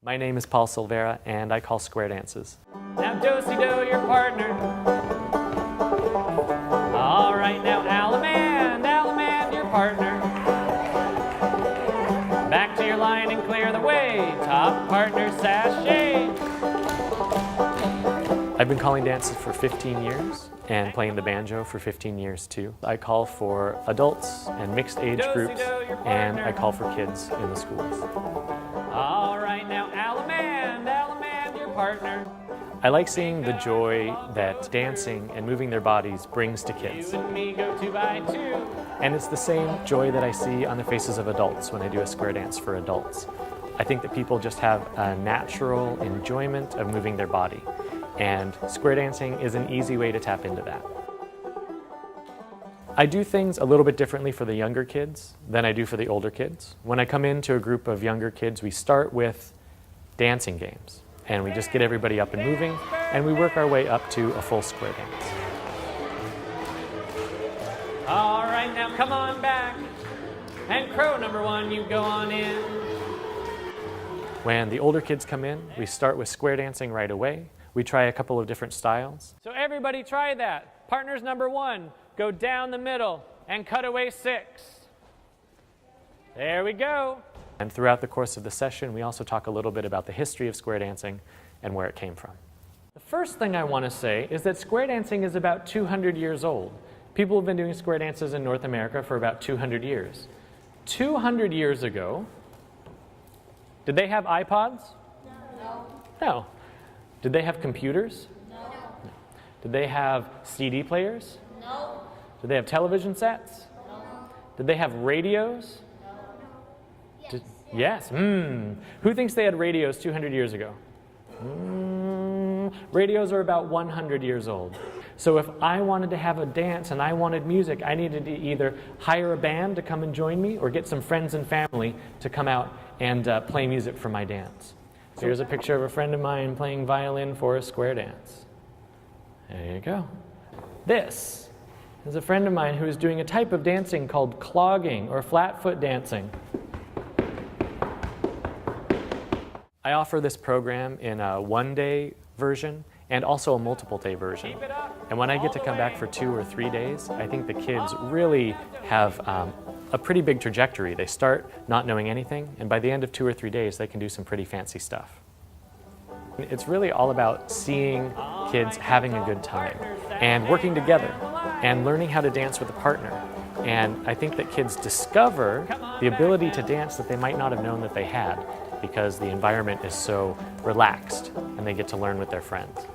My name is Paul Silvera, and I call square dances. Now do-si-do, your partner. All right, now Alamand, your partner. Back to your line and clear the way. Top partner sashay. I've been calling dances for 15 years and playing the banjo for 15 years too. I call for adults and mixed age groups, and I call for kids in the schools. All right, now Alamand, your partner. I like seeing the joy that dancing and moving their bodies brings to kids. You and me go 2 by 2. And it's the same joy that I see on the faces of adults when I do a square dance for adults. I think that people just have a natural enjoyment of moving their body. And square dancing is an easy way to tap into that. I do things a little bit differently for the younger kids than I do for the older kids. When I come into a group of younger kids, we start with dancing games. And we just get everybody up and moving, and we work our way up to a full square dance. All right, now come on back. And crow number 1, you go on in. When the older kids come in, we start with square dancing right away. We try a couple of different styles. So everybody try that. Partners number 1, go down the middle and cut away 6. There we go. And throughout the course of the session, we also talk a little bit about the history of square dancing and where it came from. The first thing I want to say is that square dancing is about 200 years old. People have been doing square dances in North America for about 200 years. 200 years ago, did they have iPods? No. No. Did they have computers? No. Did they have CD players? No. Did they have television sets? No. Did they have radios? Yes. Yes. Who thinks they had radios 200 years ago? Radios are about 100 years old. So if I wanted to have a dance and I wanted music, I needed to either hire a band to come and join me or get some friends and family to come out and play music for my dance. So here's a picture of a friend of mine playing violin for a square dance. There you go. This is a friend of mine who is doing a type of dancing called clogging or flat foot dancing. I offer this program in a one-day version and also a multiple-day version. And when I get to come back for 2 or 3 days, I think the kids really have a pretty big trajectory. They start not knowing anything, and by the end of 2 or 3 days, they can do some pretty fancy stuff. It's really all about seeing kids having a good time and working together and learning how to dance with a partner. And I think that kids discover the ability to dance that they might not have known that they had, because the environment is so relaxed and they get to learn with their friends.